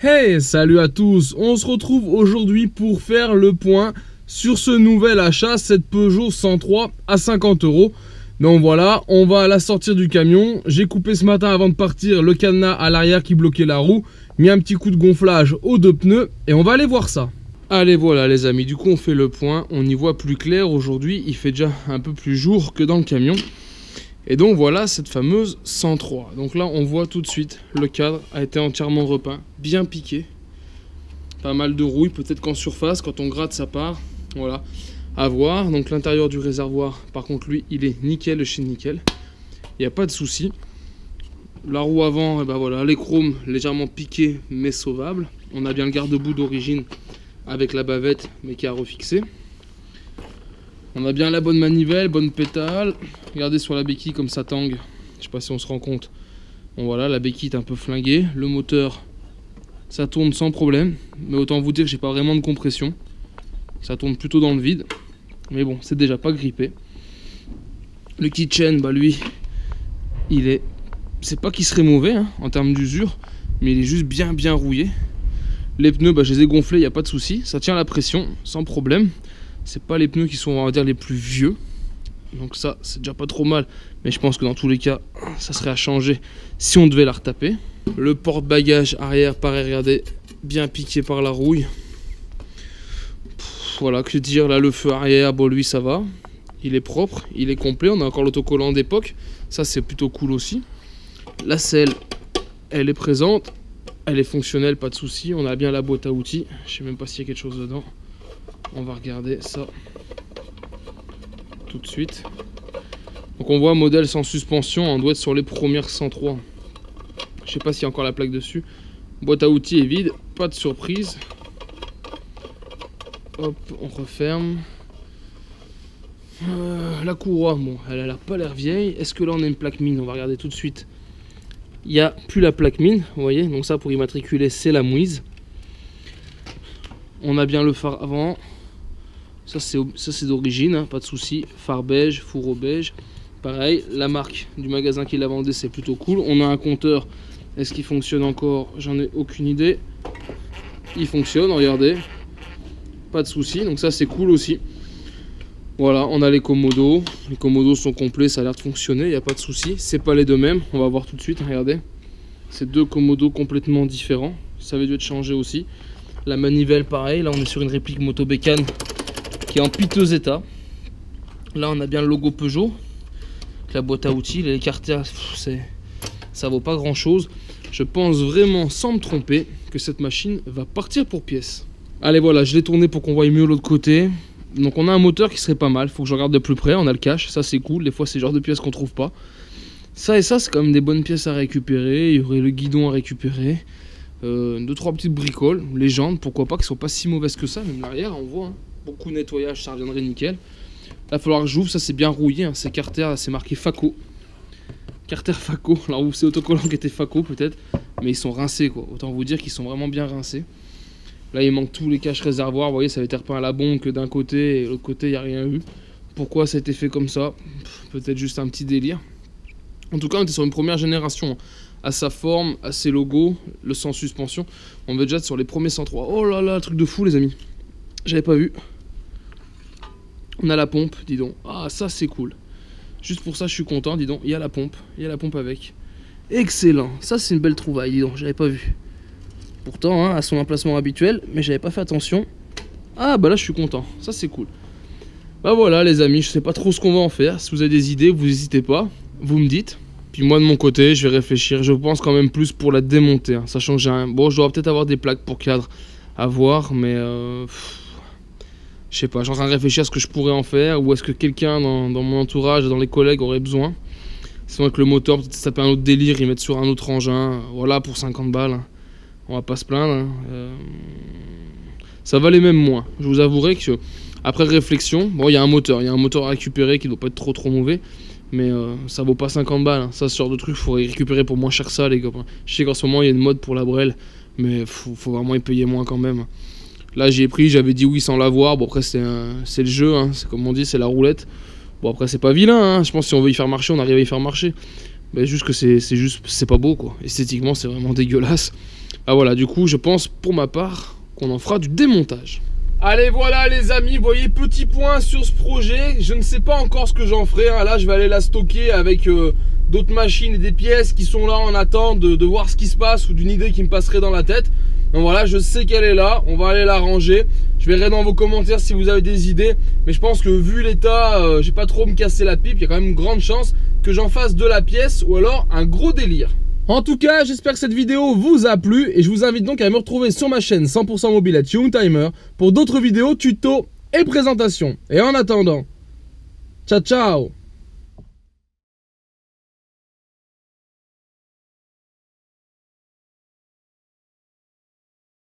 Hey, salut à tous, on se retrouve aujourd'hui pour faire le point sur ce nouvel achat, cette Peugeot 103 à 50 €. Donc voilà, on va la sortir du camion. J'ai coupé ce matin avant de partir le cadenas à l'arrière qui bloquait la roue, mis un petit coup de gonflage aux deux pneus et on va aller voir ça. Allez voilà les amis, du coup on fait le point, on y voit plus clair aujourd'hui, il fait déjà un peu plus jour que dans le camion. Et donc voilà cette fameuse 103. Donc là on voit tout de suite, le cadre a été entièrement repeint, bien piqué. Pas mal de rouille, peut-être qu'en surface, quand on gratte ça part. Voilà, à voir. Donc l'intérieur du réservoir, par contre lui, il est nickel chez nickel. Il n'y a pas de souci. La roue avant, et ben voilà, les chromes légèrement piqués mais sauvables. On a bien le garde-boue d'origine avec la bavette mais qui a refixé. On a bien la bonne manivelle, bonne pétale. Regardez sur la béquille comme ça tangue. Je sais pas si on se rend compte. Bon voilà, la béquille est un peu flinguée. Le moteur, ça tourne sans problème. Mais autant vous dire que j'ai pas vraiment de compression. Ça tourne plutôt dans le vide. Mais bon, c'est déjà pas grippé. Le keychain, bah lui, il est... C'est pas qu'il serait mauvais hein, en termes d'usure. Mais il est juste bien rouillé. Les pneus, bah, je les ai gonflés, il n'y a pas de souci. Ça tient la pression, sans problème. C'est pas les pneus qui sont, on va dire, les plus vieux. Donc ça, c'est déjà pas trop mal. Mais je pense que dans tous les cas, ça serait à changer si on devait la retaper. Le porte-bagages arrière, pareil, regardez, bien piqué par la rouille. Voilà, que dire, là, le feu arrière, bon, lui, ça va. Il est propre, il est complet. On a encore l'autocollant d'époque. Ça, c'est plutôt cool aussi. La selle, elle est présente. Elle est fonctionnelle, pas de souci. On a bien la boîte à outils. Je sais même pas s'il y a quelque chose dedans. On va regarder ça tout de suite. Donc on voit modèle sans suspension, on doit être sur les premières 103. Je sais pas s'il y a encore la plaque dessus. Boîte à outils est vide, pas de surprise. Hop, on referme. La courroie, bon, elle a pas l'air vieille. Est-ce que là on a une plaque mine? On va regarder tout de suite. Il n'y a plus la plaque mine, vous voyez. Donc ça pour immatriculer c'est la mouise. On a bien le phare avant. Ça c'est d'origine, hein, pas de souci. Phare beige, fourreau beige. Pareil, la marque du magasin qui l'a vendu, c'est plutôt cool. On a un compteur. Est-ce qu'il fonctionne encore? J'en ai aucune idée. Il fonctionne, regardez. Pas de souci, donc ça c'est cool aussi. Voilà, on a les commodos. Les commodos sont complets, ça a l'air de fonctionner, il n'y a pas de souci. C'est pas les deux mêmes, on va voir tout de suite, regardez. C'est deux commodos complètement différents. Ça avait dû être changé aussi. La manivelle, pareil, là on est sur une réplique moto bécane qui est en piteux état. Là on a bien le logo Peugeot. La boîte à outils, les carters, ça vaut pas grand chose. Je pense vraiment, sans me tromper, que cette machine va partir pour pièces. Allez voilà, je l'ai tourné pour qu'on voie mieux l'autre côté. Donc on a un moteur qui serait pas mal, faut que je regarde de plus près. On a le cache, ça c'est cool, des fois c'est le genre de pièces qu'on trouve pas. Ça et ça c'est quand même des bonnes pièces à récupérer. Il y aurait le guidon à récupérer. 2-3 petites bricoles, les jantes, pourquoi pas, qui sont pas si mauvaises que ça. Même l'arrière, on voit, hein. Beaucoup de nettoyage, ça reviendrait nickel. Là, il va falloir que j'ouvre, ça c'est bien rouillé, hein. C'est Carter, c'est marqué Faco. Carter Faco, alors c'est autocollant qui était Faco peut-être, mais ils sont rincés quoi. Autant vous dire qu'ils sont vraiment bien rincés. Là, il manque tous les caches réservoirs, vous voyez, ça avait été repeint à la bombe que d'un côté et l'autre côté, il n'y a rien eu. Pourquoi ça a été fait comme ça? Peut-être juste un petit délire. En tout cas, on était sur une première génération. À sa forme, à ses logos, le sans suspension. On va déjà être sur les premiers 103. Oh là là, truc de fou les amis. J'avais pas vu. On a la pompe, dis donc. Ah, ça c'est cool. Juste pour ça, je suis content, dis donc. Il y a la pompe. Il y a la pompe avec. Excellent. Ça, c'est une belle trouvaille, dis donc. J'avais pas vu. Pourtant, hein, à son emplacement habituel, mais j'avais pas fait attention. Ah, bah là, je suis content. Ça, c'est cool. Bah voilà, les amis, je sais pas trop ce qu'on va en faire. Si vous avez des idées, vous n'hésitez pas. Vous me dites. Puis moi, de mon côté, je vais réfléchir. Je pense quand même plus pour la démonter, hein, sachant que j'ai un... Bon, je dois peut-être avoir des plaques pour cadre à voir, mais... Je sais pas, je suis en train de réfléchir à ce que je pourrais en faire, ou est-ce que quelqu'un dans mon entourage, dans les collègues aurait besoin. Sinon avec le moteur, peut-être ça peut un autre délire, ils mettent sur un autre engin, voilà pour 50 balles. Hein. On va pas se plaindre. Hein. Ça valait même moins. Je vous avouerai que après réflexion, bon il y a un moteur à récupérer qui doit pas être trop mauvais, mais ça vaut pas 50 balles. Hein. Ça, ce genre de truc, faut y récupérer pour moins cher que ça les copains. Je sais qu'en ce moment il y a une mode pour la Brel, mais faut vraiment y payer moins quand même. Là j'ai pris, j'avais dit oui sans l'avoir. Bon après c'est le jeu, hein. C'est comme on dit, c'est la roulette. Bon après c'est pas vilain, hein. Je pense que si on veut y faire marcher, on arrive à y faire marcher. Mais juste que c'est pas beau quoi. Esthétiquement c'est vraiment dégueulasse. Ah voilà, du coup, je pense pour ma part qu'on en fera du démontage. Allez, voilà les amis, vous voyez, petit point sur ce projet. Je ne sais pas encore ce que j'en ferai, hein. Là, je vais aller la stocker avec d'autres machines et des pièces qui sont là en attente de voir ce qui se passe ou d'une idée qui me passerait dans la tête. Donc voilà, je sais qu'elle est là, on va aller la ranger. Je verrai dans vos commentaires si vous avez des idées. Mais je pense que vu l'état, j'ai pas trop me casser la pipe. Il y a quand même une grande chance que j'en fasse de la pièce ou alors un gros délire. En tout cas, j'espère que cette vidéo vous a plu et je vous invite donc à me retrouver sur ma chaîne 100% Mobilette Youngtimer pour d'autres vidéos, tutos et présentations. Et en attendant, ciao ciao!